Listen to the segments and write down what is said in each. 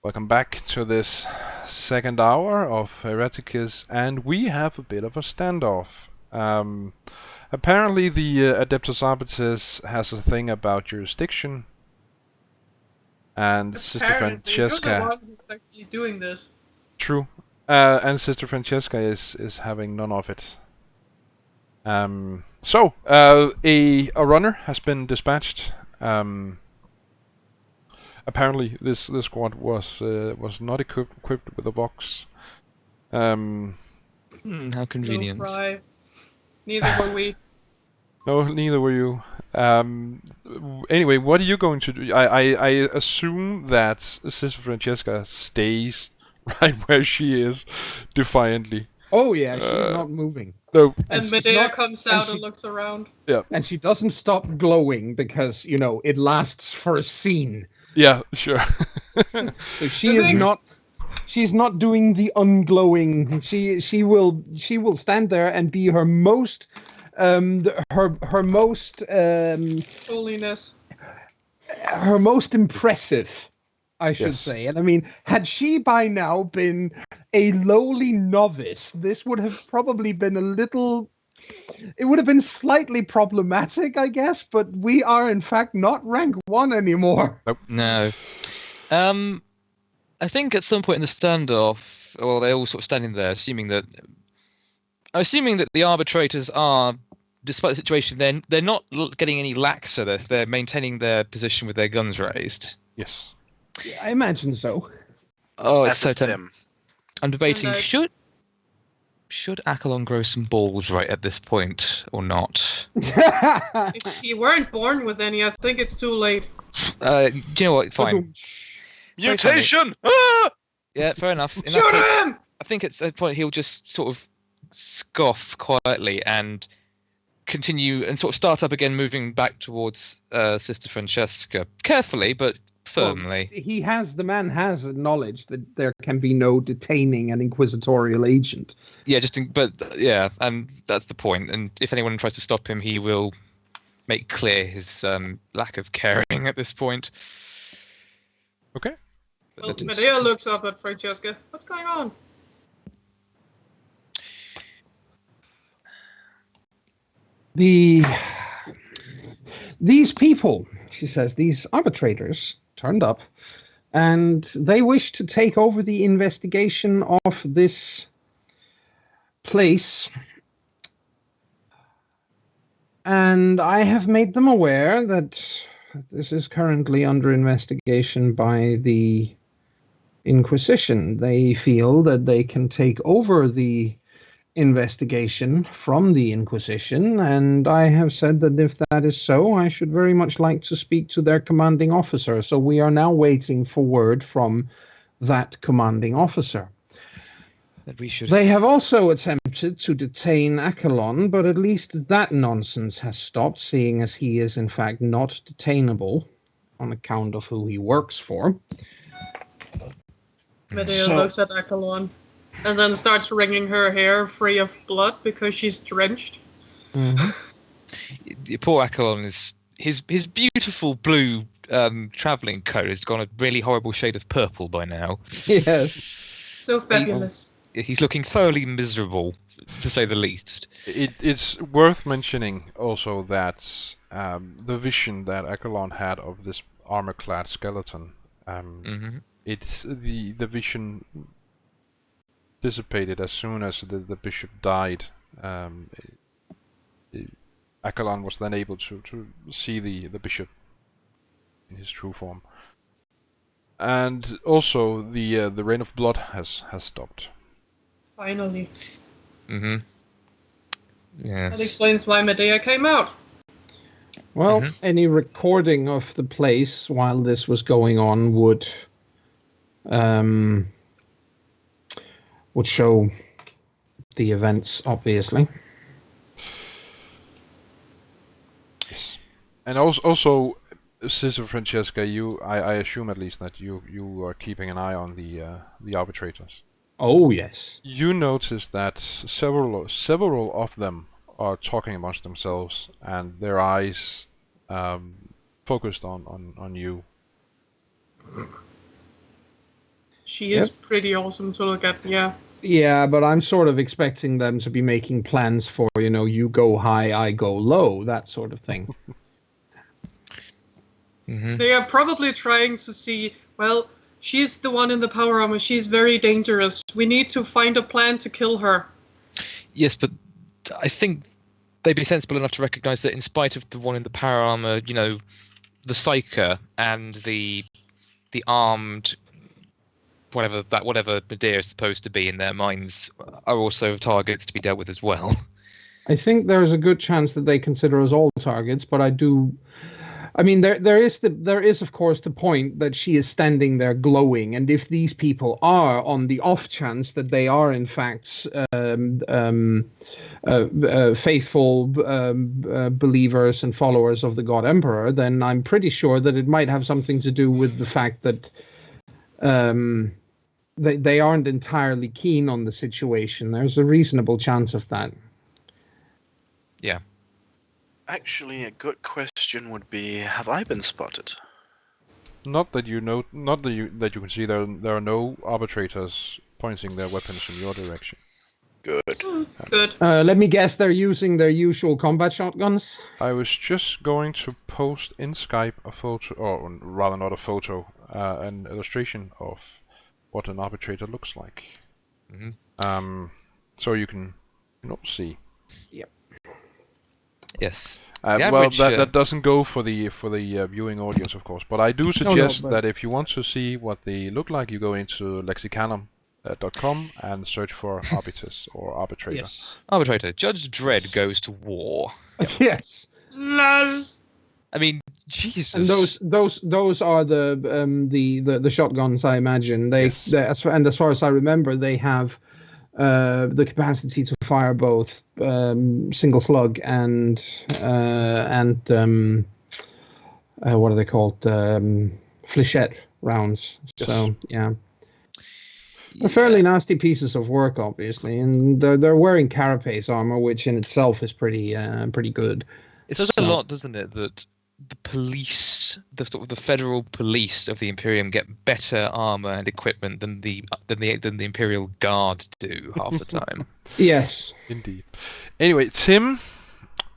Welcome back to this second hour of Hereticus, and we have a bit of a standoff. Apparently the Adeptus Arbites has a thing about jurisdiction, and Sister Francesca... You're the one who's actually doing this. True. And Sister Francesca is having none of it. So, a runner has been dispatched. Apparently, this squad was not equipped with a Vox. How convenient. No fry. Neither were we. No, neither were you. Anyway, what are you going to do? I assume that Sister Francesca stays right where she is, defiantly. Oh yeah, she's not moving. No. And Medea comes out and looks around. Yeah. And she doesn't stop glowing because, you know, it lasts for a scene. Yeah, sure. So she's not doing the unglowing. She will stand there and be her most Holiness. her most impressive, I should Yes. say. And I mean, had she by now been a lowly novice, this would have probably been it would have been slightly problematic, I guess, but we are in fact not rank 1 anymore. Nope. No. I think at some point in the standoff, well, they're all sort of standing there, assuming that the arbitrators are, despite the situation, they're not getting any laxer. They're maintaining their position with their guns raised. Yes. Yeah, I imagine so. Oh, it's That's so just him. I'm debating, And, should Accolon grow some balls right at this point or not? If you weren't born with any, I think it's too late. Do you know what? Fine. Mutation! Ah! Yeah, fair enough. In that Shoot case, him! I think at a point he'll just sort of scoff quietly and continue and sort of start up again, moving back towards Sister Francesca, carefully but firmly. Well, the man has acknowledged that there can be no detaining an inquisitorial agent. Yeah, and that's the point. And if anyone tries to stop him, he will make clear his lack of caring at this point. Okay. Well, Medea looks up at Francesca. What's going on? These people, she says, these arbitrators turned up, and they wish to take over the investigation of this place. And I have made them aware that this is currently under investigation by the Inquisition. They feel that they can take over the investigation from the Inquisition, and I have said that if that is so, I should very much like to speak to their commanding officer. So we are now waiting for word from that commanding officer. That we should. They have also attempted to detain Accolon, but at least that nonsense has stopped, seeing as he is in fact not detainable on account of who he works for. Medea So- looks at Accolon and then starts wringing her hair free of blood because she's drenched. Poor Accolon is his beautiful blue traveling coat has gone a really horrible shade of purple by now. Yes. So fabulous. He's looking thoroughly miserable, to say the least. It's worth mentioning also that the vision that Accolon had of this armor-clad skeleton, it's the vision dissipated as soon as the bishop died. Accolon was then able to see the bishop in his true form, and also the rain of blood has stopped. Finally. Yeah. That explains why Medea came out. Well, any recording of the place while this was going on would show the events, obviously. Yes. And also, Sister Francesca, I assume at least that you are keeping an eye on the arbitrators. Oh yes. You notice that several of them are talking amongst themselves, and their eyes focused on you. she is pretty awesome to look at. Yeah. Yeah, but I'm sort of expecting them to be making plans for, you go high, I go low, that sort of thing. Mm-hmm. They are probably trying to see, well, she's the one in the power armor. She's very dangerous. We need to find a plan to kill her. Yes, but I think they'd be sensible enough to recognise that in spite of the one in the power armor, the psyker and the armed whatever Medea is supposed to be in their minds are also targets to be dealt with as well. I think there's a good chance that they consider us all targets, but I mean, there is of course the point that she is standing there glowing, and if these people are on the off chance that they are in fact faithful believers and followers of the God Emperor, then I'm pretty sure that it might have something to do with the fact that they aren't entirely keen on the situation. There's a reasonable chance of that. Yeah. Actually, a good question would be: have I been spotted? Not that you know, not that you can see. There are no arbitrators pointing their weapons in your direction. Good. Good. Let me guess, they're using their usual combat shotguns? I was just going to post in Skype a photo, or rather not a photo, an illustration of what an arbitrator looks like. Mm-hmm. So you can see. Yep. Yes. Well, that doesn't go for the viewing audience, of course. But I do suggest that if you want to see what they look like, you go into lexicanum.com and search for Arbitus or Arbitrator. Yes. Arbitrator. Judge Dredd goes to war. Yes. Lol. I mean, Jesus. And those are the shotguns, I imagine. Yes. As far as I remember, they have the capacity to fire both single slug and what are they called? Flechette rounds. Yes. So yeah. They're fairly nasty pieces of work, obviously, and they're wearing carapace armor, which in itself is pretty good. It says a lot, doesn't it, that the police, the sort of the federal police of the Imperium, get better armor and equipment than the Imperial Guard do half the time. Yes. Indeed. Anyway, Tim,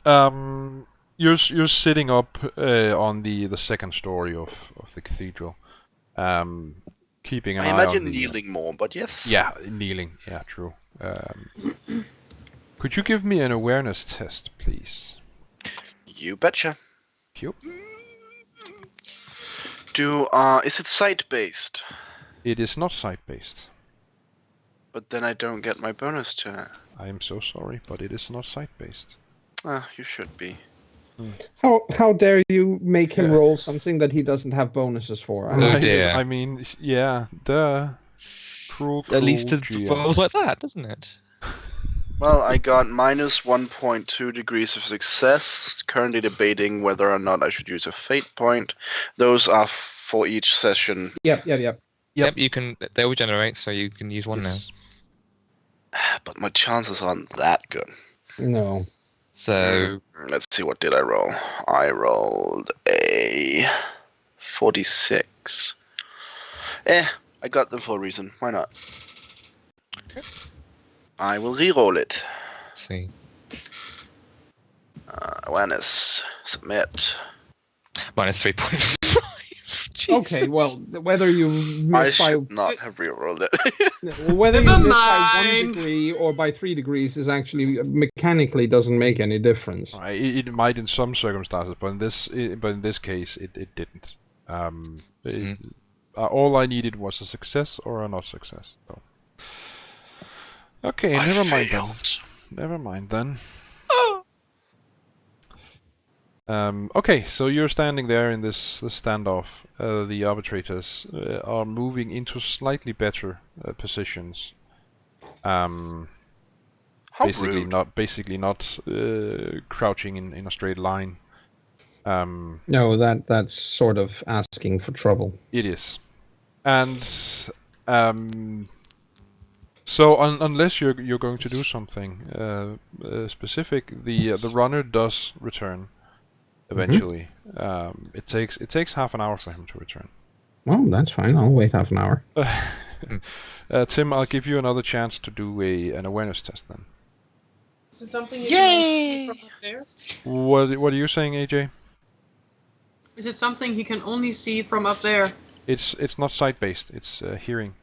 you're sitting up on the second story of the cathedral, keeping an eye on I imagine the, kneeling more, but yes. Yeah, kneeling. Yeah, true. Could you give me an awareness test, please? You betcha. Cute. Is it site-based? It is not site-based. But then I don't get my bonus to it. I am so sorry, but it is not site-based. You should be. How dare you make him roll something that he doesn't have bonuses for? Oh dear. I mean, yeah, duh. Cruel, At least it GM. rolls like that, doesn't it? Well, I got minus 1.2 degrees of success. Currently debating whether or not I should use a fate point. Those are for each session. Yep. Yep, you can. They all generate, so you can use one Yes. But my chances aren't that good. No. now. So Let's see, what did I roll? I rolled a 46. I got them for a reason. Why not? Okay. I will re-roll it. let's see. Awareness. Submit. Minus 3.5. Okay, well, whether you I miss by should not have re-rolled it. whether you Never miss by 1 mind. degree or by 3 degrees is actually mechanically doesn't make any difference. It might in some circumstances, but in this case, it didn't. All I needed was a success or a not success. So. Okay, never mind then. Never mind then. Okay, so you're standing there in this standoff. The arbitrators are moving into slightly better positions. How Basically rude. not crouching in a straight line. No, that's sort of asking for trouble. It is, and so unless you're going to do something specific, the runner does return eventually. It takes half an hour for him to return. Well, that's fine. I'll wait half an hour. Tim, I'll give you another chance to do an awareness test then. Is it something you can see from up there? What are you saying, AJ? Is it something he can only see from up there? It's not sight based. It's hearing.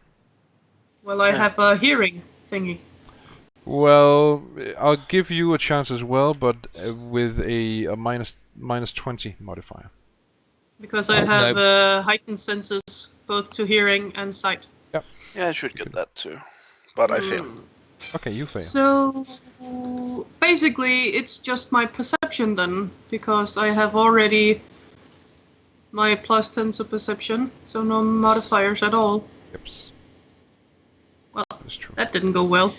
Well, I have a hearing thingy. Well, I'll give you a chance as well, but with a minus 20 modifier. Because I have heightened senses both to hearing and sight. Yep. Yeah, I should get that too. But I fail. Okay, you fail. So basically it's just my perception then, because I have already my plus 10 to perception, so no modifiers at all. Yep. Well, That's true. that didn't go well.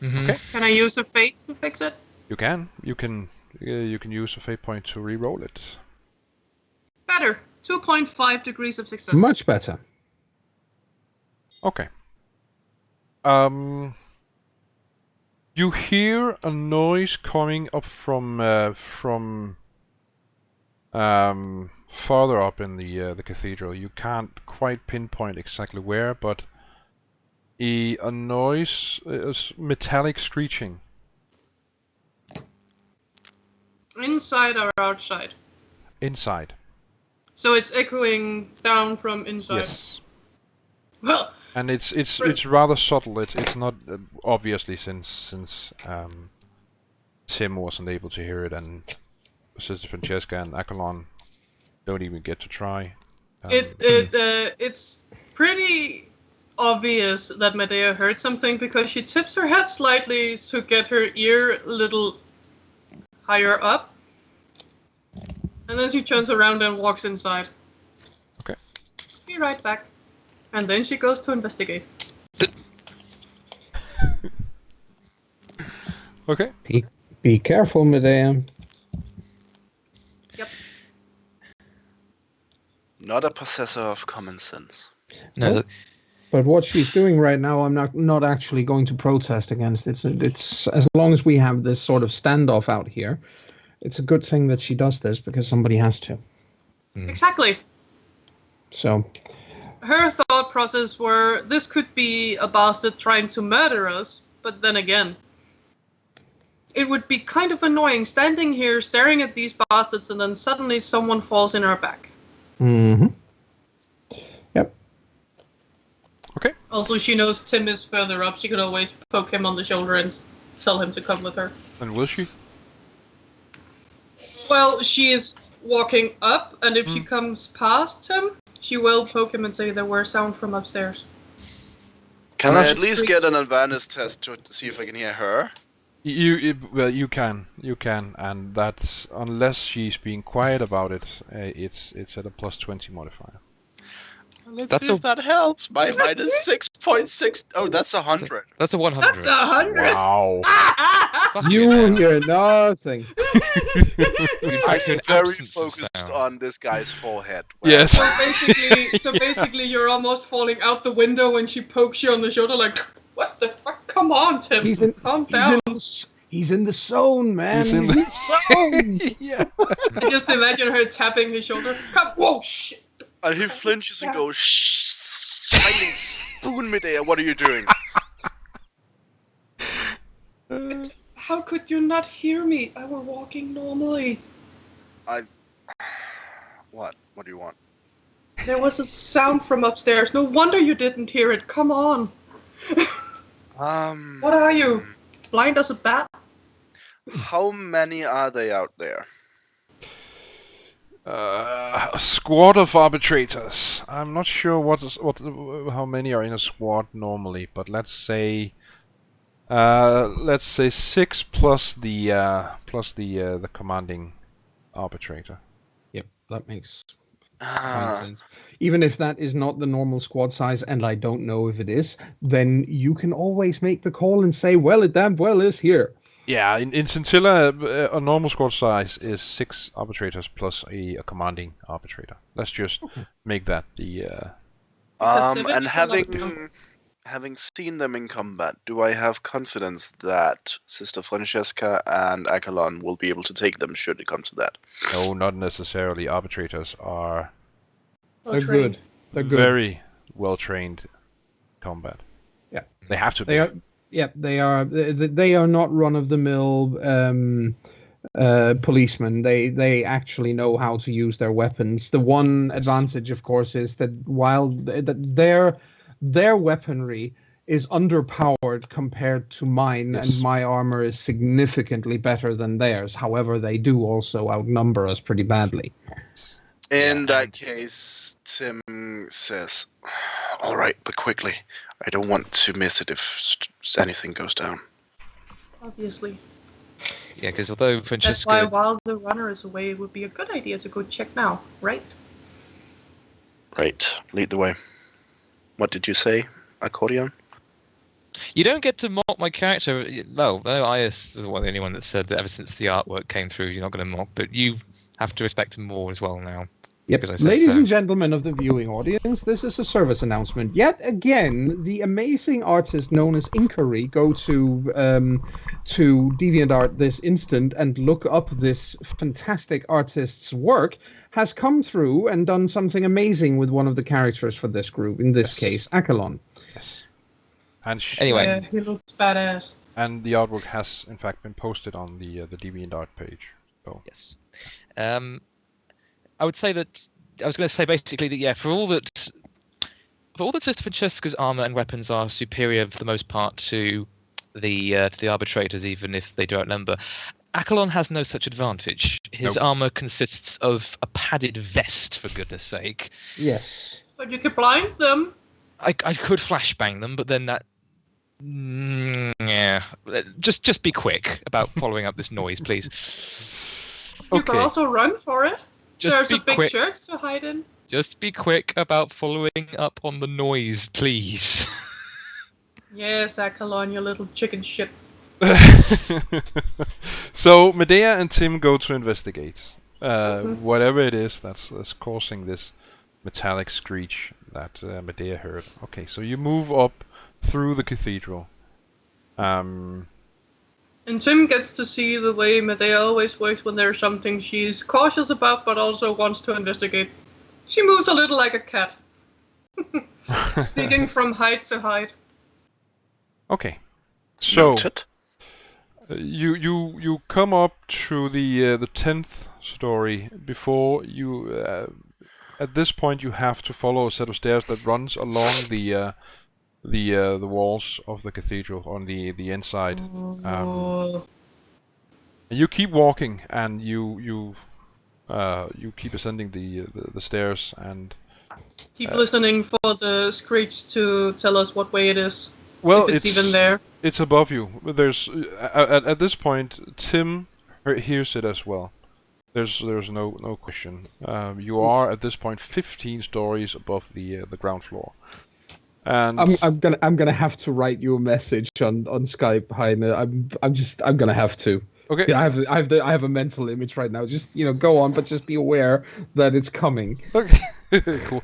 Okay. Can I use a fate to fix it? You can. You can use a fate point to re-roll it. Better. 2.5 degrees of success. Much better. Okay. You hear a noise coming up from farther up in the cathedral. You can't quite pinpoint exactly where, but a noise, metallic screeching. Inside or outside? Inside. So it's echoing down from inside. Yes. Well. And it's rather subtle. It's not obviously since Tim wasn't able to hear it, and Sister Francesca and Akalon don't even get to try. It's pretty obvious that Medea heard something because she tips her head slightly to get her ear a little higher up, and then she turns around and walks inside. Okay. Be right back. And then she goes to investigate. Okay. Be careful, Medea. Yep. Not a possessor of common sense. No, But what she's doing right now, I'm not actually going to protest against. It's as long as we have this sort of standoff out here, it's a good thing that she does this because somebody has to. Exactly. So. Her thought process were, this could be a bastard trying to murder us, but then again, it would be kind of annoying standing here staring at these bastards and then suddenly someone falls in our back. Mm-hmm. Yep. Okay. Also, she knows Tim is further up. She could always poke him on the shoulder and tell him to come with her. And will she? Well, she is walking up, and if she comes past him, she will poke him and say there were sound from upstairs. Can I at least get an awareness test to see if I can hear her? You can, and that's unless she's being quiet about it. It's at a plus 20 modifier. Let's see if that helps. My minus 6.6. Oh, that's 100. that's a 100. That's 100. Wow. You hear nothing. I'm very focused on this guy's forehead. Yes. So basically, you're almost falling out the window when she pokes you on the shoulder, like, what the fuck? Come on, Tim. Calm down. He's in the zone, man. He's in the zone. Yeah. I just imagine her tapping his shoulder. Come, whoa, shit. And he flinches and goes, shh, shining spoon Medea, what are you doing? How could you not hear me? I were walking normally. What? What do you want? There was a sound from upstairs. No wonder you didn't hear it. Come on. What are you? Blind as a bat? How many are they out there? A squad of arbitrators. I'm not sure how many are in a squad normally, but let's say 6 plus the commanding arbitrator. Yep, that makes sense. Even if that is not the normal squad size, and I don't know if it is, then you can always make the call and say, well, it damn well is here. Yeah, in Scintilla, a normal squad size is 6 arbitrators plus a commanding arbitrator. Let's just make that the... And having seen them in combat, do I have confidence that Sister Francesca and Akalon will be able to take them should it come to that? No, not necessarily. Arbitrators are They're good. very well trained combat. Yeah. They have to be. They are. Yeah, they are. They are not run-of-the-mill policemen. They actually know how to use their weapons. The one advantage, of course, is that while their weaponry is underpowered compared to mine, and my armor is significantly better than theirs. However, they do also outnumber us pretty badly. In that case, Tim says, "All right, but quickly. I don't want to miss it if anything goes down." Obviously. Yeah, because although That's Francesca... why while the runner is away, it would be a good idea to go check now, right? Right, lead the way. What did you say, accordion? You don't get to mock my character. No, I was the only one that said that ever since the artwork came through, you're not going to mock, but you have to respect him more as well now. Yep. Because I said Ladies so. and gentlemen of the viewing audience, this is a service announcement. Yet again, the amazing artist known as Inquiry go to DeviantArt this instant and look up this fantastic artist's work, has come through and done something amazing with one of the characters for this group, in this case, Achelon. Yes. And Anyway. Yeah, he looks badass. And the artwork has, in fact, been posted on the DeviantArt page. So. Yes. I would say that I was going to say basically that for all that Sister Francesca's armor and weapons are superior for the most part to the arbitrators, even if they do outnumber, Achelon has no such advantage. His armor consists of a padded vest, for goodness sake. Yes. But you could blind them. I could flashbang them, but then that. Yeah. Just be quick about following up this noise, please. You can also run for it. There's a big quick. church to hide in. Just be quick about following up on the noise, please. Yes, Achelon, you little chicken shit. So Medea and Tim go to investigate whatever it is that's causing this metallic screech that Medea heard. Okay, so you move up through the cathedral. And Tim gets to see the way Medea always works when there's something she's cautious about but also wants to investigate. She moves a little like a cat. Sneaking from height to height. Okay. So Noted. you come up to the 10th story before you at this point you have to follow a set of stairs that runs along the walls of the cathedral on the inside. You keep walking and you keep ascending the stairs and Keep listening for the screech to tell us what way it is. well, if it's even there. It's above you. There's at this point Tim hears it as well. There's no question. You are at this point 15 stories above the ground floor. And I'm gonna have to write you a message on Skype, Heine. I'm gonna have to. Okay. Yeah, I have a mental image right now. Just go on, but just be aware that it's coming. Okay. Cool.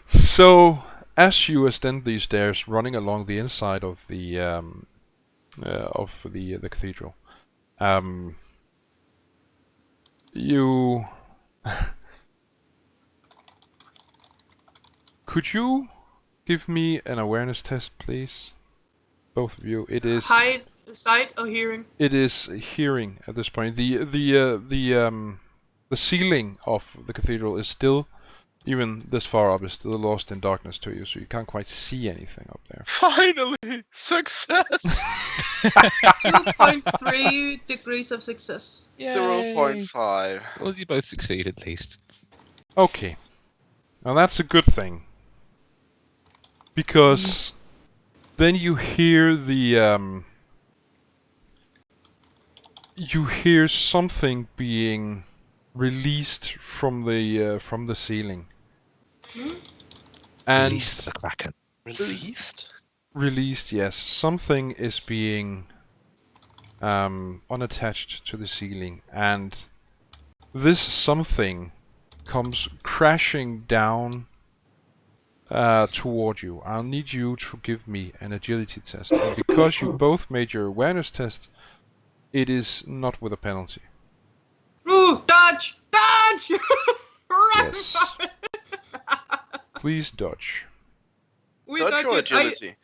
So as you ascend these stairs, running along the inside of the cathedral, you could you give me an awareness test, please? Both of you. It is sight or hearing? It is hearing at this point. The ceiling of the cathedral is still, even this far up, is still lost in darkness to you, so you can't quite see anything up there. Finally, success. 2.3 degrees of success. 0.5. Well, you both succeed at least. Okay. Now that's a good thing. Because then you hear you hear something being released from the ceiling. And Release the Kraken. Released? yes. Something is being unattached to the ceiling, and this something comes crashing down toward you. I'll need you to give me an agility test, and because you both made your awareness test, it is not with a penalty. Ooh, dodge! Dodge! Run! Yes. Please dodge. We Dodge or dodge it. agility?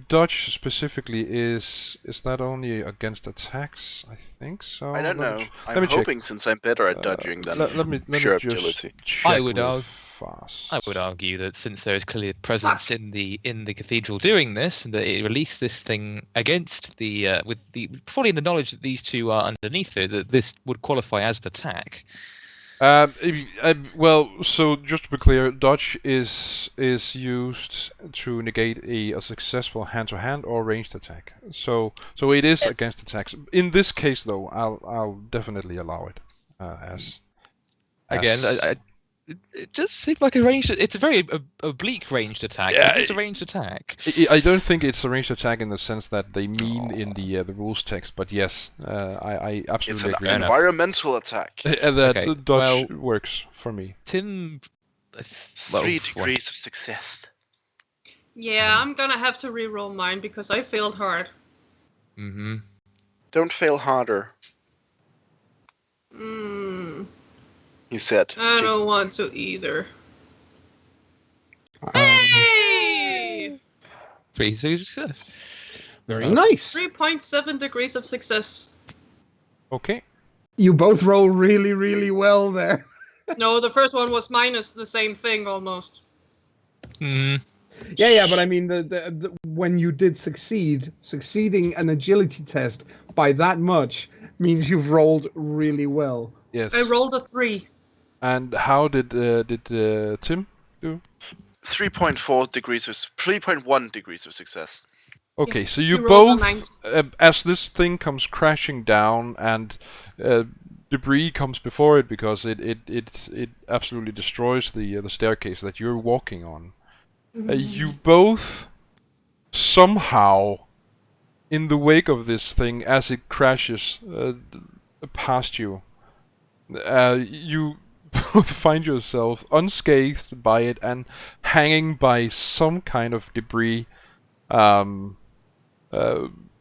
Dodge specifically is that only against attacks? I think so. I don't know. Let I'm me check. hoping since I'm better at dodging than Let me pure just agility. check I would real argue- fast. I would argue that since there is clearly a presence in the cathedral doing this, and that it released this thing against the with the probably in the knowledge that these two are underneath it, that this would qualify as an attack. Well, so just to be clear, dodge is used to negate a successful hand-to-hand or ranged attack. So it is against attacks. In this case, though, I'll definitely allow it as. Again, it just seemed like a ranged. It's a very oblique ranged attack. Yeah, It's a ranged attack. I don't think it's a ranged attack in the sense that they mean in the rules text, but yes, I It's absolutely an agree. environmental attack. And that Okay, dodge well- works for me. Tim. 3 degrees of success. Yeah, I'm gonna have to re-roll mine because I failed hard. Mm-hmm. Don't fail harder, he said. I don't want to either. Um, Hey! 3 success. very nice. 3.7 degrees of success. Okay. You both roll really, really well there. No, the first one was minus the same thing almost. Mm. Yeah, but I mean, the when you did succeeding an agility test by that much means you've rolled really well. Yes. I rolled a 3. And how did Tim do? 3.1 degrees of success. Okay, Yeah, so you you rolled a both, as this thing comes crashing down and debris comes before it because it absolutely destroys the staircase that you're walking on. You both somehow, in the wake of this thing, as it crashes past you, you both find yourself unscathed by it and hanging by some kind of debris.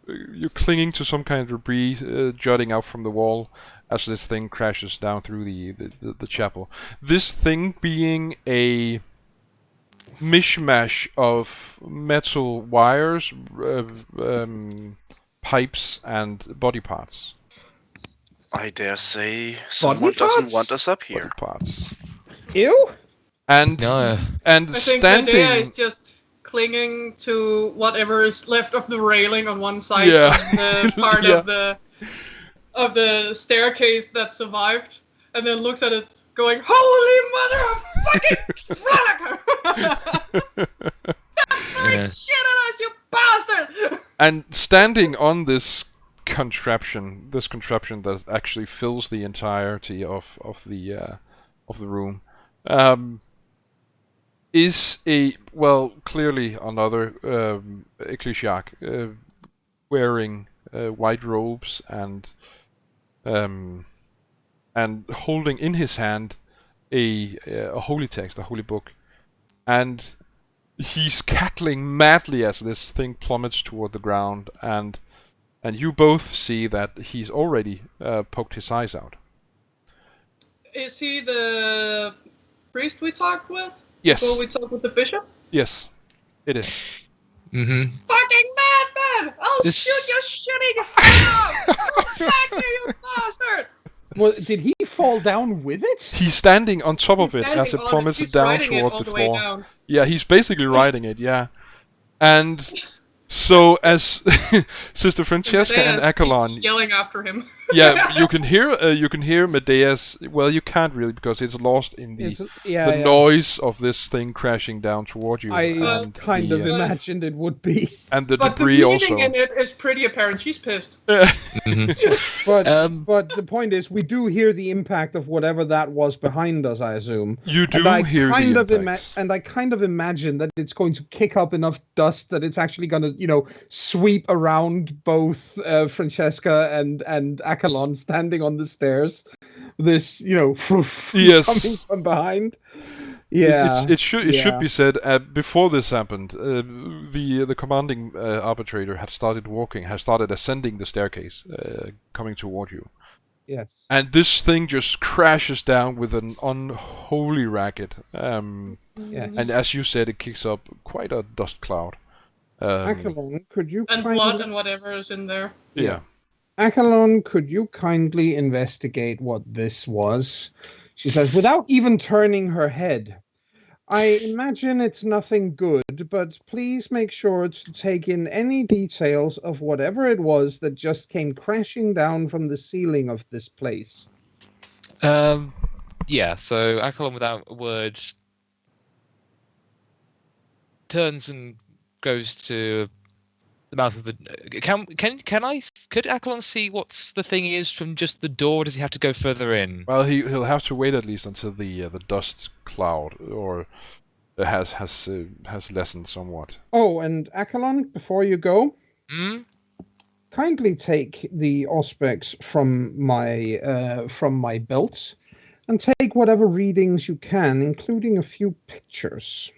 You're clinging to some kind of debris jutting out from the wall as this thing crashes down through the chapel. This thing being a mishmash of metal wires, pipes, and body parts. I dare say someone parts? doesn't want us up Body here. parts. Ew. And No. and I think standing. Medea is just clinging to whatever is left of the railing on one side, Yeah. so the part Yeah. of the staircase that survived, and then looks at it, going, "Holy mother of fucking Veronica! Yeah. Shit at us, you bastard!" And standing on this contraption that actually fills the entirety of the room, is clearly another ecclesiarch wearing white robes and holding in his hand a holy text, a holy book, and he's cackling madly as this thing plummets toward the ground, and you both see that he's already poked his eyes out. Is he the priest we talked with? Yes. Before we talked with the bishop? Yes, it is. Mm-hmm. Fucking madman! I'll This- shoot your shitting head off! Go back there, you bastard! Well, did he fall down with it? He's standing on top of it as it Standing on plummets he's down riding it toward all the way floor. down. Yeah, he's basically riding it. Yeah, and so as Sister Francesca and Medea keeps Akalon, yelling after him. yeah, you can hear Medea's. Well, you can't really because it's lost in the Yeah, noise of this thing crashing down toward you. I and kind the, of imagined it would be. and the But the debris meaning also. in it is pretty apparent. She's pissed. But Um, but the point is, we do hear the impact of whatever that was behind us, I assume. You do And I hear kind the of impact. and I kind of imagine that it's going to kick up enough dust that it's actually going to, sweep around both Francesca and Akalon standing on the stairs. This, Yes. coming from behind. Yeah, It should yeah. be said before this happened. The commanding arbitrator had started ascending the staircase, coming toward you, Yes. And this thing just crashes down with an unholy racket. Yes. And as you said, it kicks up quite a dust cloud. Akalon, could you And kindly... blood and whatever is in there. Yeah. Akalon, could you kindly investigate what this was? She says, without even turning her head. I imagine it's nothing good, but please make sure to take in any details of whatever it was that just came crashing down from the ceiling of this place. Yeah, so Akalon without a word turns and goes to the mouth of the... Could Akalon see what the thing is from just the door, or does he have to go further in? Well, he'll have to wait at least until the dust cloud has lessened somewhat. Oh, and Akalon, before you go, Hmm? kindly take the auspex from my belt and take whatever readings you can, including a few pictures.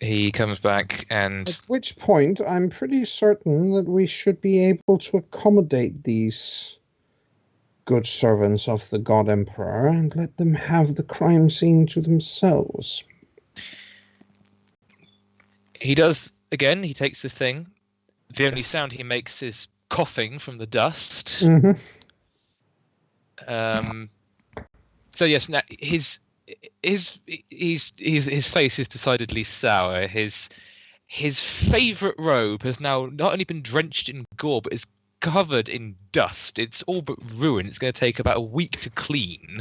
He comes back and... At which point, I'm pretty certain that we should be able to accommodate these good servants of the God Emperor and let them have the crime scene to themselves. He does, again, he takes the thing. The only Yes. sound he makes is coughing from the dust. Mm-hmm. So yes, now his face is decidedly sour. His favourite robe has now not only been drenched in gore, but is covered in dust. It's all but ruined. It's going to take about a week to clean.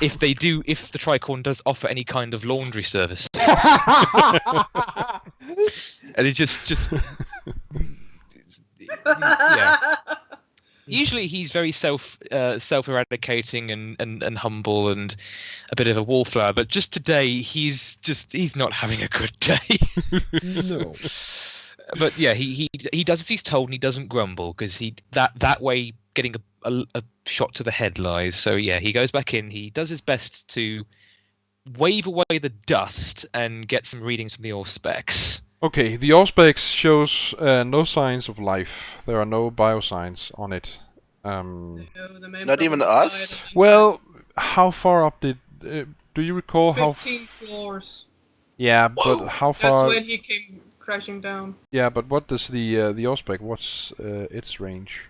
If the Tricorn does offer any kind of laundry service. And it just yeah. Usually he's very self-eradicating and humble and a bit of a wallflower, but just today he's not having a good day. No. But yeah, he does as he's told and he doesn't grumble because that way getting a shot to the head lies. So yeah, he goes back in. He does his best to wave away the dust and get some readings from the Auspex. Okay, the Auspex shows no signs of life. There are no biosigns on it. Not even us? Well, how far up did... do you recall how... 15 floors. Yeah, but how That's far... when he came crashing down. Yeah, but what does the Auspex... What's its range?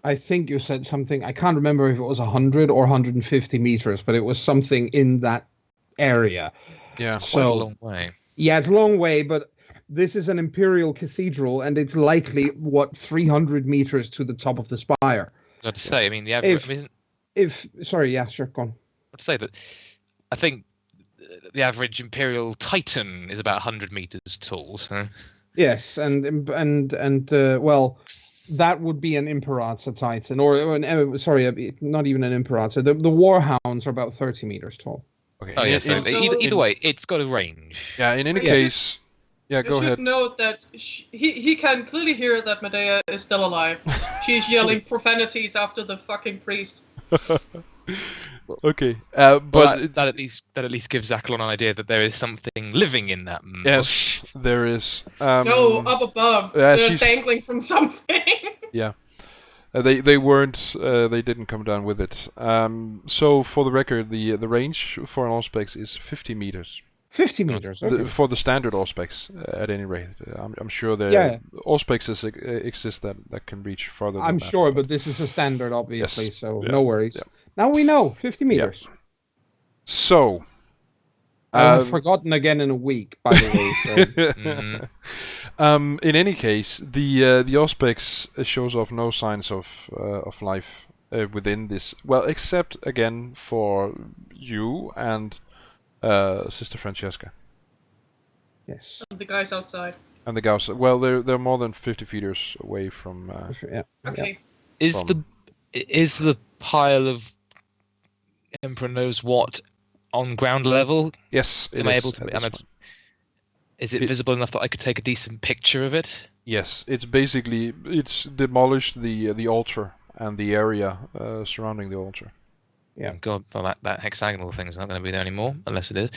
I think you said something, I can't remember if it was 100 or 150 meters, but it was something in that area. Yeah. Quite a long way. Yeah, it's a long way, but this is an imperial cathedral, and it's likely, 300 meters to the top of the spire. Got to say, I mean, the average... Sorry, yeah, sure, go on. I'd say that I think the average Imperial Titan is about 100 meters tall. So. Yes, and well, that would be an Imperator Titan, sorry, not even an Imperator. The Warhounds are about 30 meters tall. Okay. Oh yeah, so So- either way, it's got a range. Yeah, in any Yeah. case... Yeah, You go should ahead. note that he can clearly hear that Medea is still alive. She's yelling profanities after the fucking priest. Okay, But but... that at least gives Zachlon an idea that there is something living in that mush. Yes, there is. No, up above. yeah, They're she's- dangling from something. They weren't. They didn't come down with it. So for the record, the range for an Auspex is 50 meters. 50 meters, okay. For the standard Auspex, at any rate. I'm sure there Yeah. Auspexes exist that can reach farther than I'm that. sure, but this is a standard, obviously, Yes. so Yeah. no worries. Yeah. Now we know, 50 meters. So... I'll have forgotten again in a week, by the way. So. Mhm. In any case, the Auspex shows off no signs of life within this. Well, except again for you and Sister Francesca Yes. The guys outside. and the Gauss. Well, they're more than 50 meters away from. Yeah. Okay. Is From- the pile of Emperor knows what on ground level? Yes, it Am I is able to? at this point. Is it It- visible enough that I could take a decent picture of it? Yes, it's demolished the altar and the area surrounding the altar. Yeah. Oh, God, well, that hexagonal thing's not going to be there anymore, unless it is.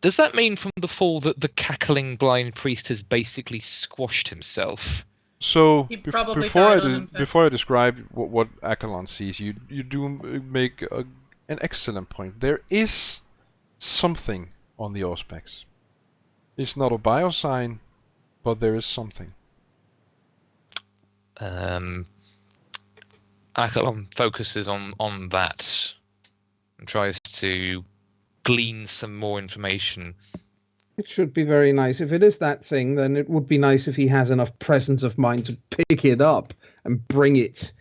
Does that mean from the fall that the cackling blind priest has basically squashed himself? So He probably before died on impact. before I describe what Akalon sees, you do make an excellent point. There is something on the Auspex. It's not a biosign, but there is something. Akalon focuses on that and tries to glean some more information. It should be very nice. If it is that thing, then it would be nice if he has enough presence of mind to pick it up and bring it.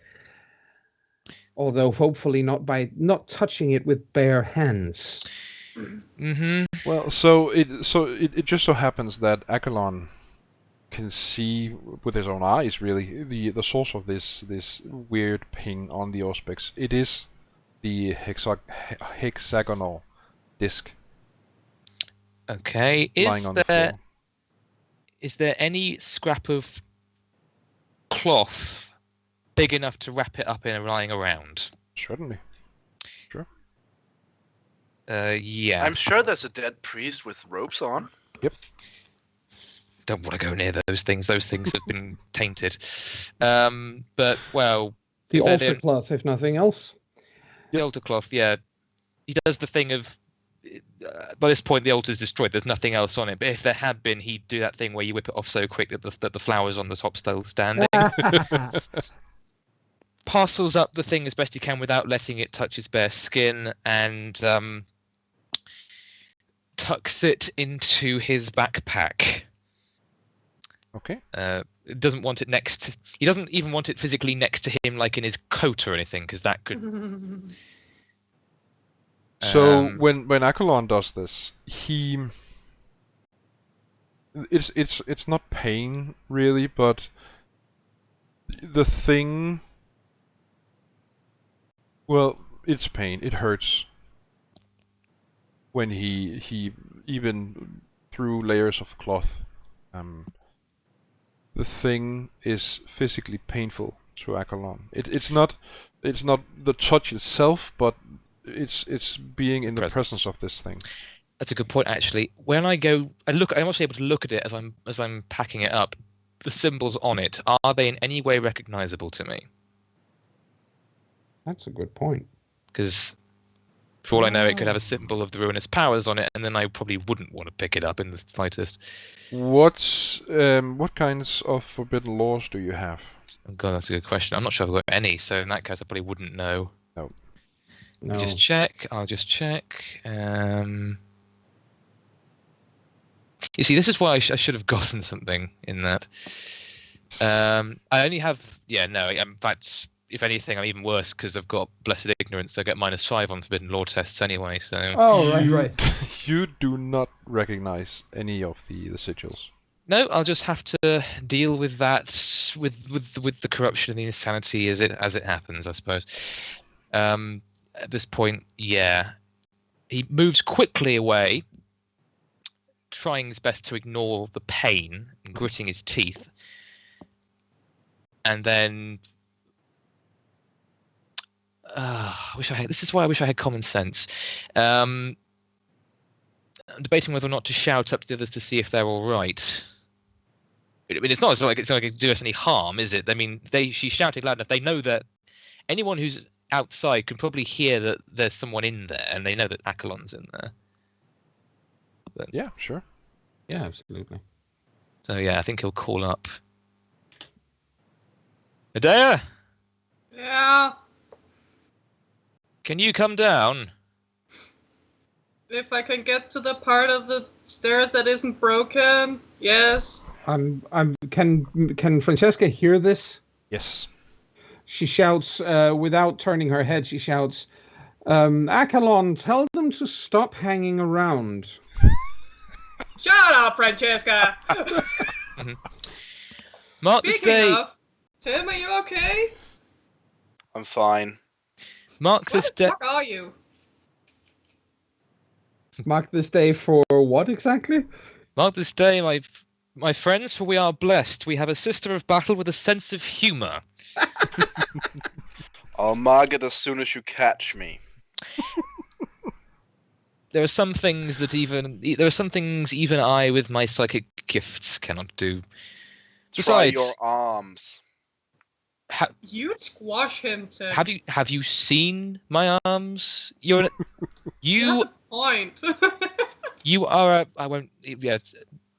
Although hopefully not touching it with bare hands. Mm-hmm. Well, so it just so happens that Akalon can see with his own eyes, really, the source of this weird ping on the Auspex. It is the hexagonal disc Okay. lying on the floor. Is there any scrap of cloth big enough to wrap it up in lying around? Certainly. Sure. Yeah. I'm sure there's a dead priest with ropes on. Yep. Don't want to go near those things. Those things have been tainted. But, well... The if they're altar cloth, if nothing else. The altar cloth, yeah. He does the thing of... by this point, the altar's destroyed. There's nothing else on it. But if there had been, he'd do that thing where you whip it off so quick that the flowers on the top still standing. Parcels up the thing as best he can without letting it touch his bare skin, and tucks it into his backpack. Okay. Doesn't want it next to... He doesn't even want it physically next to him, like in his coat or anything, because that could... So when Akalon does this, it's not pain really, but the thing. Well, it's pain. It hurts when he even through layers of cloth. The thing is physically painful to Akalon. It's not the touch itself, but it's being in the presence of this thing. That's a good point, actually. When I look, I'm also able to look at it as I'm packing it up. The symbols on it, are they in any way recognizable to me? That's a good point. Because for all I know, it could have a symbol of the ruinous powers on it, and then I probably wouldn't want to pick it up in the slightest. What kinds of forbidden laws do you have? Oh God, that's a good question. I'm not sure I've got any, so in that case, I probably wouldn't know. No. Let me just check. I'll just check. You see, this is why I should have gotten something in that. I only have... Yeah, no, in fact, if anything, I'm even worse because I've got Blessed Ignorance, so I get -5 on Forbidden Law tests anyway, so... Oh, right. You do not recognize any of the sigils. No, I'll just have to deal with that, with the corruption and the insanity as it happens, I suppose. At this point, yeah. He moves quickly away, trying his best to ignore the pain and gritting his teeth. And then... this is why I wish I had common sense. I'm debating whether or not to shout up to the others to see if they're all right. I mean, it's not like it's not going to do us any harm, is it? I mean, she's shouting loud enough. They know that anyone who's outside can probably hear that there's someone in there, and they know that Akalon's in there. But, yeah, sure. Yeah, absolutely. So yeah, I think he'll call up. Adea, Yeah, can you come down? if I can get to the part of the stairs that isn't broken, yes. Can Francesca hear this? Yes. She shouts, without turning her head, she shouts, Akalon, tell them to stop hanging around. Shut up, Francesca! Mark this day. Speaking of, Tim, are you okay? I'm fine. Mark Where this the day. fuck are you? Mark this day for what exactly? Mark this day, my friends, for we are blessed. We have a sister of battle with a sense of humour. I'll mark it as soon as you catch me. There are some things even I with my psychic gifts cannot do. Try Besides, your arms. You'd squash him, Ted. have you seen my arms? You That's a point. you are a, I won't. Yeah.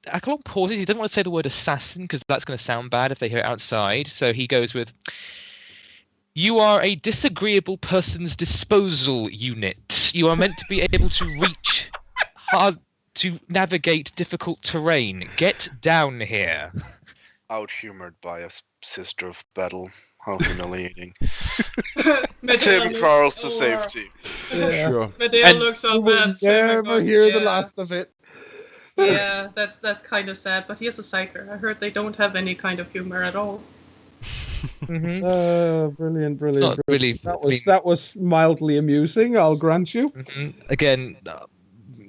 Akalon pauses. He doesn't want to say the word assassin because that's going to sound bad if they hear it outside. So he goes with, "You are a disagreeable person's disposal unit. You are meant to be able to reach hard to navigate difficult terrain. Get down here." Out-humored by a sister of battle. How humiliating. Medea Tim crawls to looks safety. Yeah. Sure. Medea And looks so You will bad. Tim and never goes, hear yeah, the last of it. Yeah, that's kind of sad. But he is a psyker. I heard they don't have any kind of humor at all. Brilliant, brilliant. Not really. That was mildly amusing, I'll grant you. Again,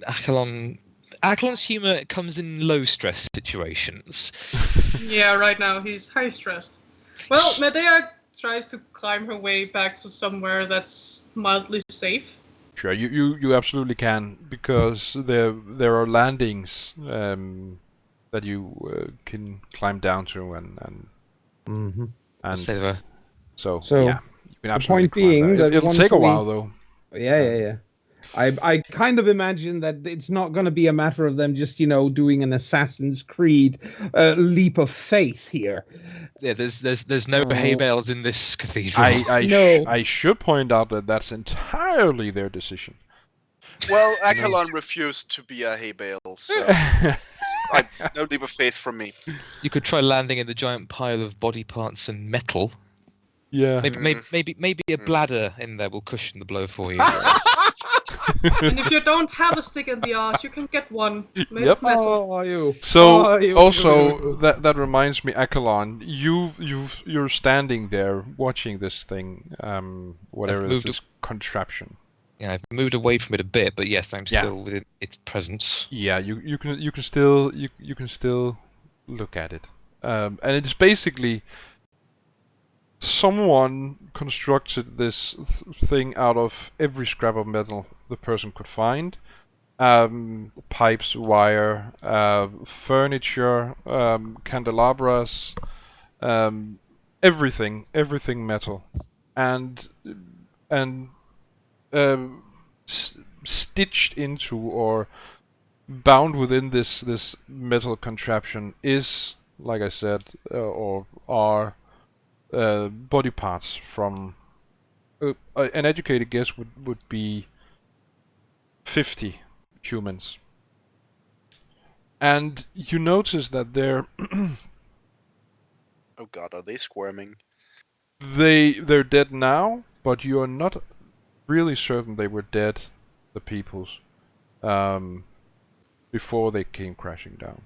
Akalon's humor comes in low stress situations. Yeah, right now he's high stressed. Well, Medea tries to climb her way back to somewhere that's mildly safe. Sure, you absolutely can, because there are landings that you can climb down to and so yeah, you can absolutely point climb being that. that It'll once take a we- while though. Yeah. I kind of imagine that it's not going to be a matter of them just, doing an Assassin's Creed leap of faith here. Yeah, there's no hay bales in this cathedral. No. I should point out that that's entirely their decision. Well, Akalon refused to be a hay bale, so no leap of faith from me. You could try landing in the giant pile of body parts and metal. Yeah. Maybe a bladder in there will cushion the blow for you. And if you don't have a stick in the arse, you can get one made Yep. of metal. Oh, you. So Oh, you- also that reminds me, Akalon, you're standing there watching this thing, whatever I've this moved is, contraption. Yeah, I've moved away from it a bit, but yes, I'm still within its presence. Yeah, you can still look at it, and it's basically someone constructed this thing out of every scrap of metal the person could find. Pipes, wire, furniture, candelabras, everything metal, and stitched into or bound within this metal contraption is, like I said, or are body parts from an educated guess would be 50 humans. And you notice that they're Oh god, are they squirming? they're dead now, but you are not really certain they were dead, the peoples, before they came crashing down.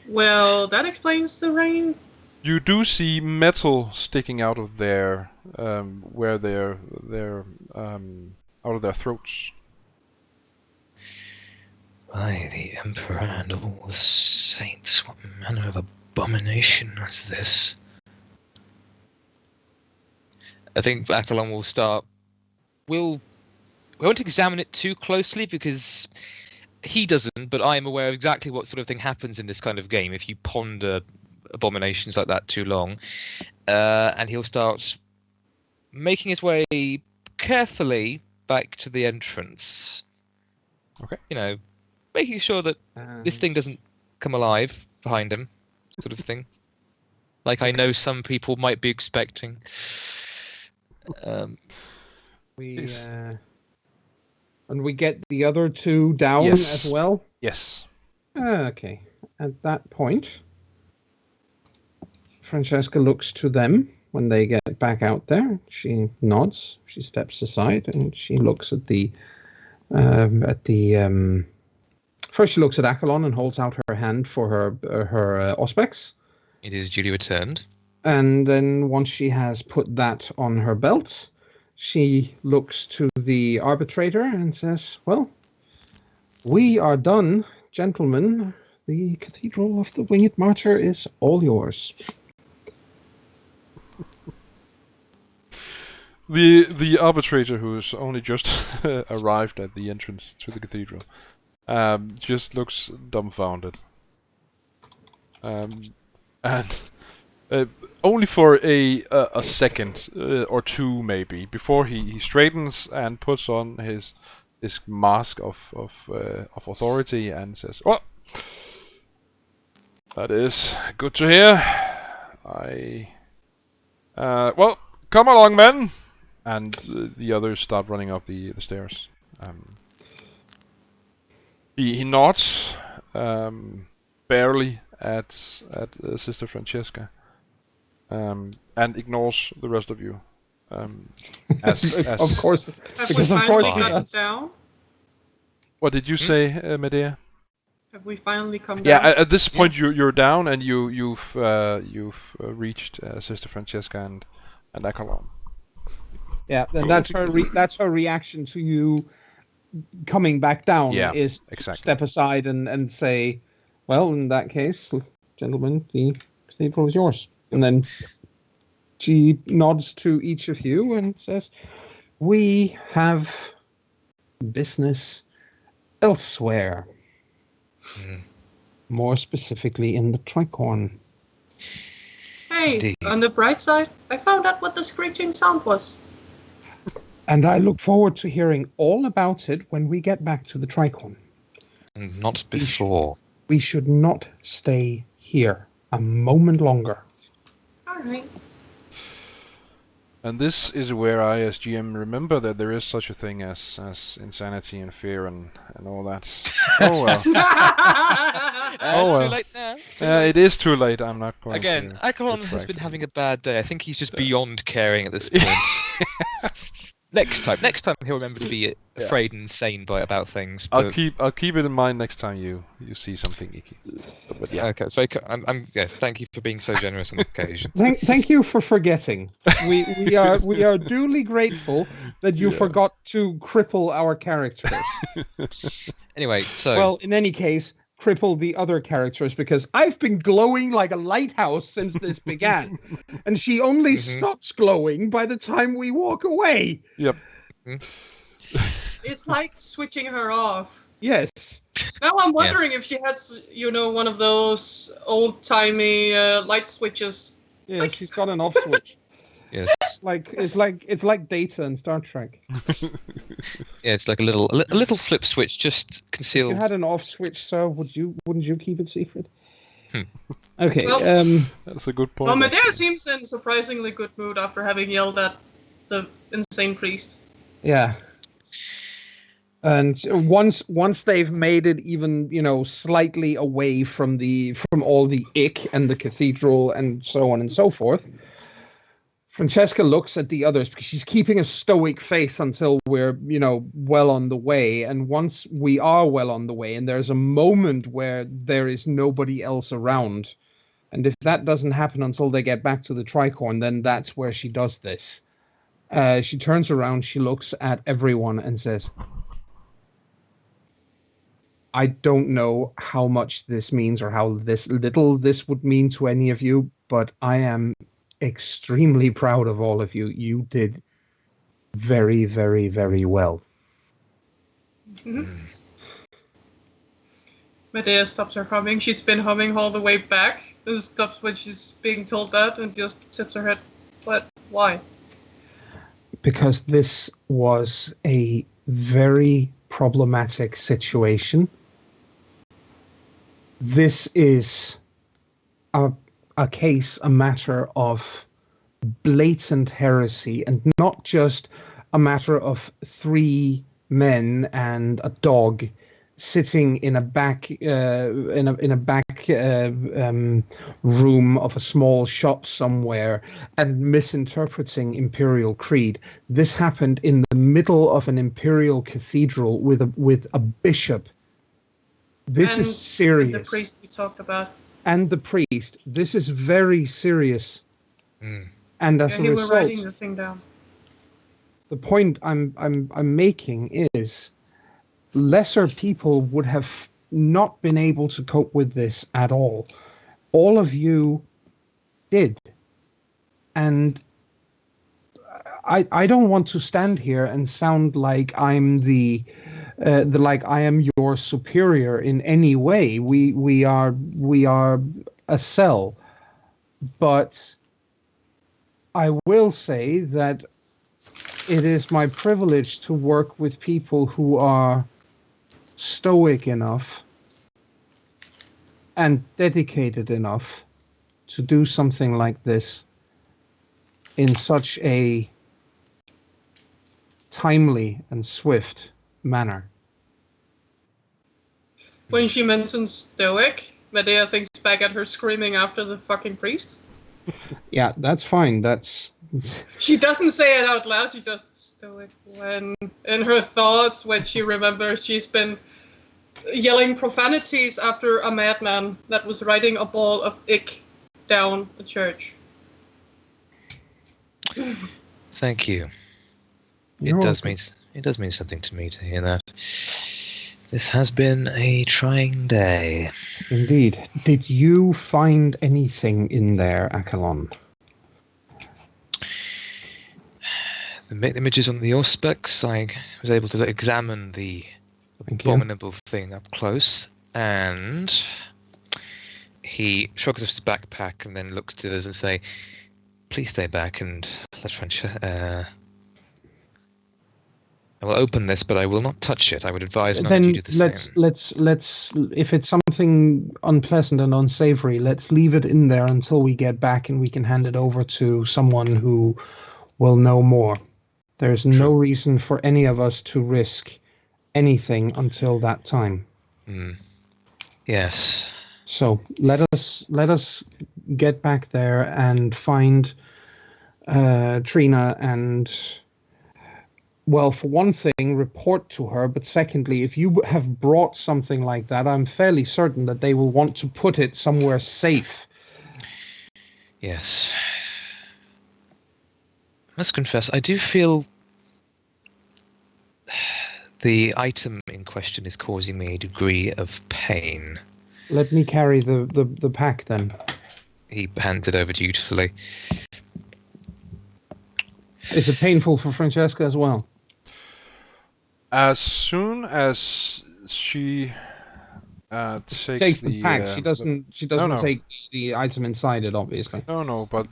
Well, that explains the rain. You do see metal sticking out of their where they're out of their throats. By the Emperor and all the saints, what manner of abomination is this? I think Akalon will start. We won't examine it too closely because he doesn't, but I am aware of exactly what sort of thing happens in this kind of game if you ponder abominations like that too long. And he'll start making his way carefully back to the entrance. Okay. Making sure that this thing doesn't come alive behind him, sort of thing. Like I know some people might be expecting. And we get the other two down as well? Yes. Okay. At that point, Francesca looks to them when they get back out there. She nods. She steps aside and she looks at the first she looks at Akalon and holds out her hand for her auspex. It is duly returned. And then once she has put that on her belt, she looks to the arbitrator and says, "Well, we are done, gentlemen. The Cathedral of the Winged Martyr is all yours." The arbitrator, who's only just arrived at the entrance to the cathedral, just looks dumbfounded. and only for a second or two maybe before he straightens and puts on his mask of authority and says, "Well, that is good to hear. Well, come along, men." And the others start running up the stairs. He nods barely at Sister Francesca, and ignores the rest of you. As of course, Have because we of course finally he gotten does. down? What did you say, Medea? Have we finally come Yeah, down? at this point you're down and you've reached Sister Francesca and Akalon. Yeah, and that's her reaction to you coming back down. Yeah, is exactly. Step aside and say, "Well, in that case, gentlemen, the cathedral is yours." And then she nods to each of you and says, "We have business elsewhere. More specifically in the Tricorn." Hey, Indeed. on the bright side, I found out what the screeching sound was. And I look forward to hearing all about it when we get back to the Tricorn. Not before. We should not stay here a moment longer. All right. And this is where I, as GM, remember that there is such a thing as insanity and fear and all that. Oh well. It's well. too late now. It's too late. It is too late. I'm not going Again, to. Acheron has retract been it. having a bad day. I think he's just beyond caring at this point. Next time he'll remember to be afraid and insane about things. I'll but- keep it in mind next time you see something icky. But yeah. Okay, so yes. Thank you for being so generous on this occasion. Thank you for forgetting. We are duly grateful that you forgot to cripple our characters. Anyway, so Well, in any case, cripple the other characters, because I've been glowing like a lighthouse since this began, and she only stops glowing by the time we walk away. Yep. It's like switching her off. Yes. Now I'm wondering if she had, one of those old-timey light switches. Yeah, she's got an off switch. yes, It's like Data in Star Trek. yeah, it's like a little flip switch, just If concealed. you had an off switch, sir, wouldn't you keep it secret? Okay. Well- That's a good point. Well, Medea seems in surprisingly good mood after having yelled at the insane priest. Yeah. And once they've made it even, slightly away from all the ick and the cathedral and so on and so forth, Francesca looks at the others because she's keeping a stoic face until we're, well on the way. And once we are well on the way and there's a moment where there is nobody else around, and if that doesn't happen until they get back to the Tricorn, then that's where she does this. She turns around, she looks at everyone and says, "I don't know how much this means or how little this would mean to any of you, but I am extremely proud of all of you. You did very, very, very well." Medea stops her humming. She's been humming all the way back. And stops when she's being told that and just tips her head. But why? Because this was a very problematic situation. This is a matter of blatant heresy, and not just a matter of 3 men and a dog sitting in a back room of a small shop somewhere and misinterpreting Imperial Creed. This happened in the middle of an Imperial cathedral with a bishop. This is serious. The priest we talked about. And the priest. This is very serious. And as a He were result, writing the thing down. the point I'm making is lesser people would have not been able to cope with this at all. All of you did. And I don't want to stand here and sound like I'm like I am your superior in any way. We are a cell. But I will say that it is my privilege to work with people who are stoic enough and dedicated enough to do something like this in such a timely and swift manner. When she mentions stoic, Medea thinks back at her screaming after the fucking priest. Yeah, that's fine. That's She doesn't say it out loud, she's just stoic when in her thoughts when she remembers she's been yelling profanities after a madman that was riding a ball of ick down a church. Thank you. You're It does welcome. mean something to me to hear that. This has been a trying day. Indeed. Did you find anything in there, Achelon? The images on the Auspex, I was able to examine the Thank you. abominable thing up close, and he shrugs off his backpack and then looks to us and say, "Please stay back and let Francesca. I will open this, but I will not touch it. I would advise none of you Then do the same." let's if it's something unpleasant and unsavory, let's leave it in there until we get back and we can hand it over to someone who will know more. There's no reason for any of us to risk anything until that time. Yes. So let us get back there and find Trina and, well, for one thing, report to her. But secondly, if you have brought something like that, I'm fairly certain that they will want to put it somewhere safe. Yes. I must confess, I do feel the item in question is causing me a degree of pain. Let me carry the pack then. He hands it over dutifully. Is it painful for Francesca as well? As soon as she takes the pack. She doesn't no. take the item inside it, obviously. No, but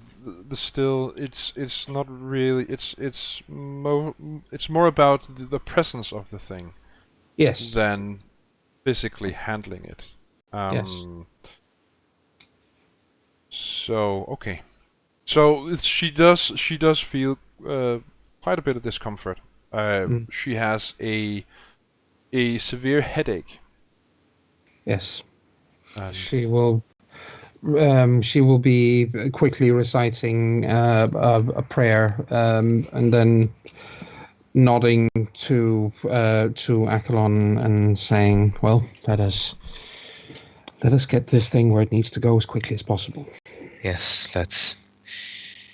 still, it's not really. It's more about the presence of the thing. Yes. Than physically handling it. Yes. So okay. So she does feel quite a bit of discomfort. She has a severe headache. Yes. And She will be quickly reciting a prayer and then nodding to Achelon and saying, "Well, let us get this thing where it needs to go as quickly as possible." Yes, let's.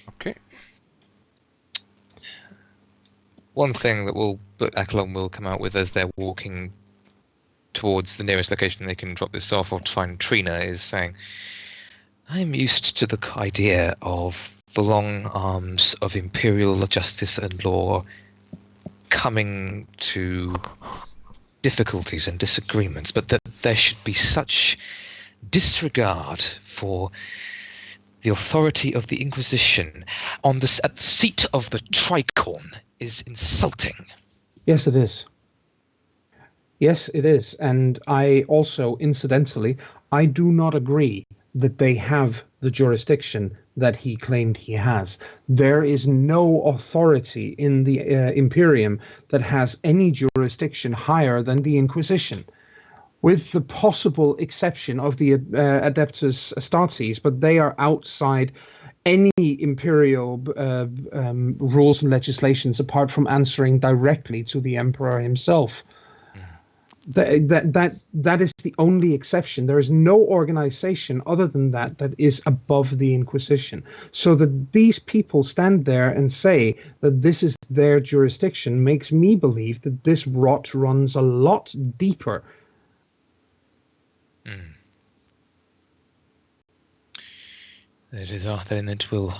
Okay. One thing that Achelon will come out with as they're walking towards the nearest location they can drop this off or to find Trina is saying, "I'm used to the idea of the long arms of imperial justice and law coming to difficulties and disagreements, but that there should be such disregard for the authority of the Inquisition at the seat of the Tricorn is insulting." Yes, it is. Yes, it is. And I also, incidentally, I do not agree that they have the jurisdiction that he claimed he has. There is no authority in the Imperium that has any jurisdiction higher than the Inquisition, with the possible exception of the Adeptus Astartes, but they are outside any imperial rules and legislations apart from answering directly to the Emperor himself. That is the only exception. There is no organization other than that is above the Inquisition. So that these people stand there and say that this is their jurisdiction makes me believe that this rot runs a lot deeper. It is our then it will,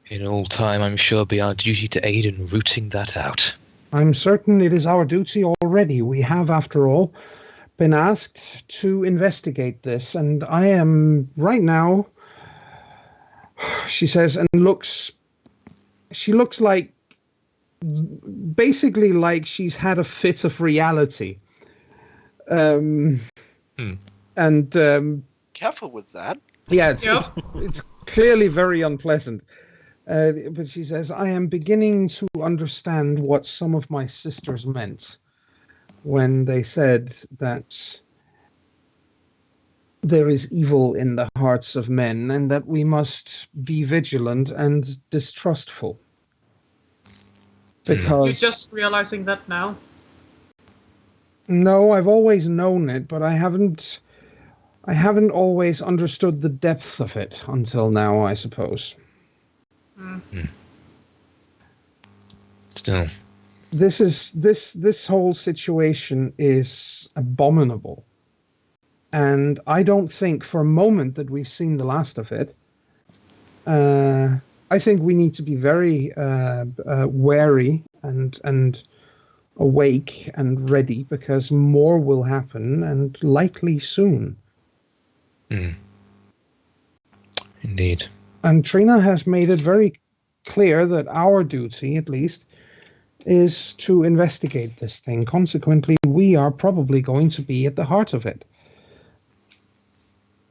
in all time, I'm sure, be our duty to aid in rooting that out. I'm certain it is our duty already. We have, after all, been asked to investigate this, and I am, right now, she says, and she looks like, basically like she's had a fit of reality. And Careful with that. yeah, Yep. it's clearly very unpleasant. But she says, I am beginning to understand what some of my sisters meant when they said that there is evil in the hearts of men and that we must be vigilant and distrustful. Because You're just realizing that now. no, I've always known it, but I haven't always understood the depth of it until now, I suppose. Still. This whole situation is abominable. And I don't think for a moment that we've seen the last of it. I think we need to be very wary and awake and ready, because more will happen, and likely soon. Indeed. And Trina has made it very clear that our duty, at least, is to investigate this thing. Consequently, we are probably going to be at the heart of it.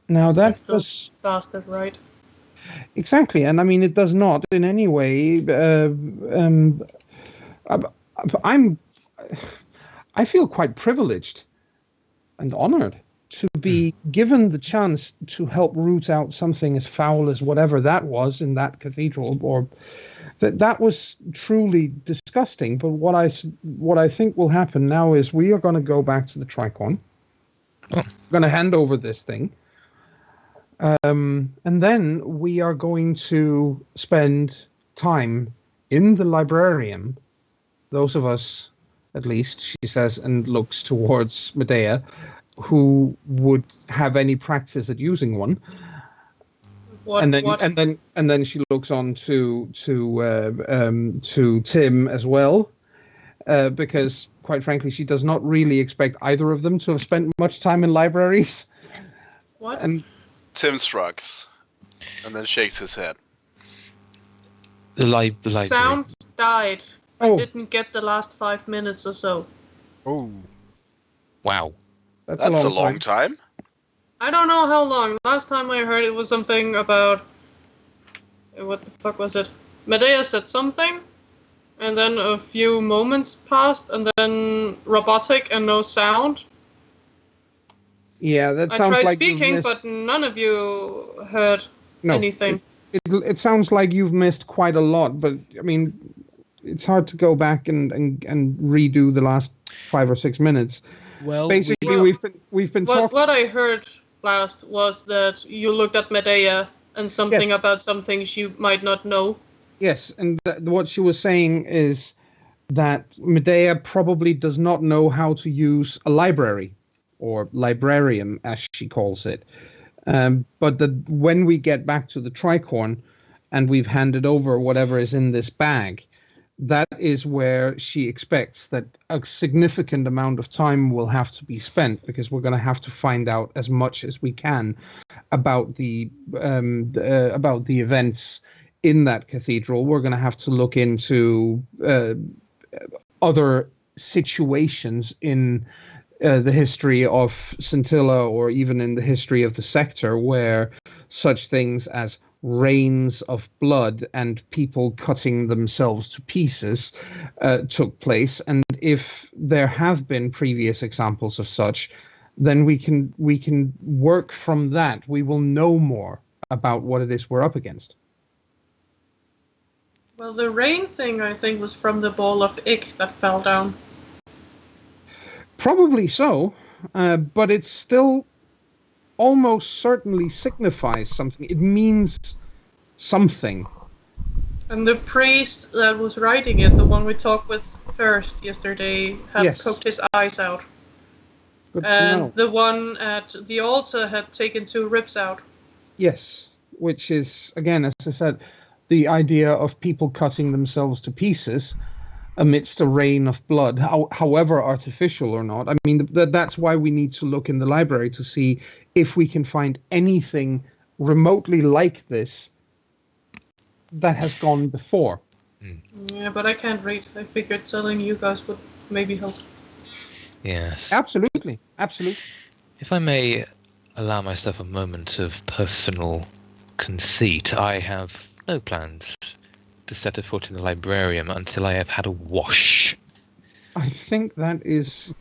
Now that does Bastard, right? exactly, and I mean it does not in any way. I feel quite privileged and honored to be given the chance to help root out something as foul as whatever that was in that cathedral, or that was truly disgusting. But what I think will happen now is we are going to go back to the Tricorn. We're going to hand over this thing. And then we are going to spend time in the librarium, those of us, at least, she says, and looks towards Medea, who would have any practice at using one. And then she looks on to Tim as well, because quite frankly, she does not really expect either of them to have spent much time in libraries. What? And Tim shrugs and then shakes his head. The library. Sound died. Oh. I didn't get the last 5 minutes or so. Oh. Wow. That's a long time. I don't know how long. Last time I heard it was something about... What the fuck was it? Medea said something, and then a few moments passed, and then robotic and no sound. Yeah, that I sounds tried like you've speaking, missed... but none of you heard No, anything. It sounds like you've missed quite a lot, but I mean, it's hard to go back and redo the last 5 or 6 minutes. Well, Basically, we've been talking. What I heard last was that you looked at Medea and something Yes. about some things you might not know. Yes, and what she was saying is that Medea probably does not know how to use a library, or librarium, as she calls it. But that when we get back to the Tricorn and we've handed over whatever is in this bag, that is where she expects that a significant amount of time will have to be spent, because we're going to have to find out as much as we can about the events in that cathedral. We're going to have to look into other situations in the history of Scintilla, or even in the history of the sector, where such things as rains of blood and people cutting themselves to pieces took place. And if there have been previous examples of such, then we can work from that. We will know more about what it is we're up against. Well, the rain thing, I think, was from the ball of ick that fell down. Probably so, but it still almost certainly signifies something. It means something. And the priest that was writing it, the one we talked with first yesterday, had Yes. poked his eyes out. Good to And know. the one at the altar had taken 2 ribs out. Yes, which is, again, as I said, the idea of people cutting themselves to pieces amidst a rain of blood, however artificial or not. I mean, that's why we need to look in the library to see if we can find anything remotely like this that has gone before. Yeah, but I can't read. I figured telling you guys would maybe help. Yes. Absolutely, absolutely. If I may allow myself a moment of personal conceit, I have no plans to set a foot in the librarium until I have had a wash. I think that is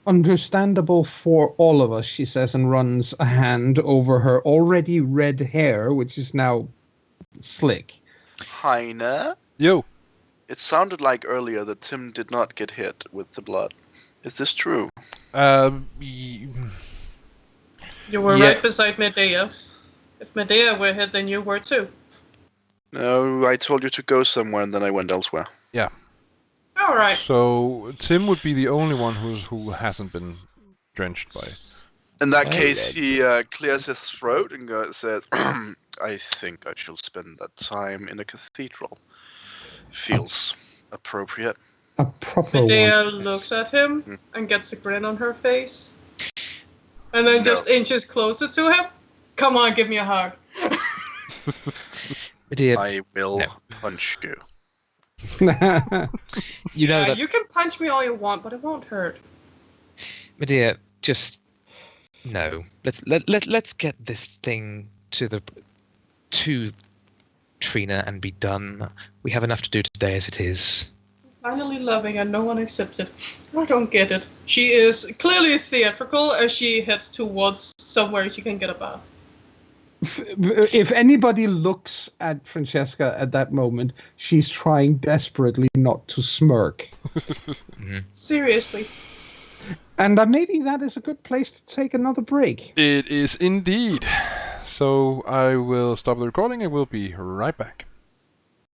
understandable for all of us, she says, and runs a hand over her already red hair, which is now slick. Heine? Yo. It sounded like earlier that Tim did not get hit with the blood. Is this true? You were Yeah. right beside Medea. If Medea were hit, then you were too. No, I told you to go somewhere and then I went elsewhere. All right. So Tim would be the only one who hasn't been drenched by. In that Oh, case, yeah. he clears his throat and says, I think I shall spend that time in a cathedral. Feels appropriate. A proper Medea one. looks at him and gets a grin on her face. And then just inches closer to him. Come on, give me a hug. Medea, I will No. punch you. you know that You can punch me all you want, but it won't hurt. Medea, just no. Let's get this thing to Trina and be done. We have enough to do today as it is. Finally loving and no one accepts it. I don't get it. She is clearly theatrical as she heads towards somewhere she can get a bath. If anybody looks at Francesca at that moment, she's trying desperately not to smirk. Seriously. And maybe that is a good place to take another break. It is indeed. So I will stop the recording and we'll be right back.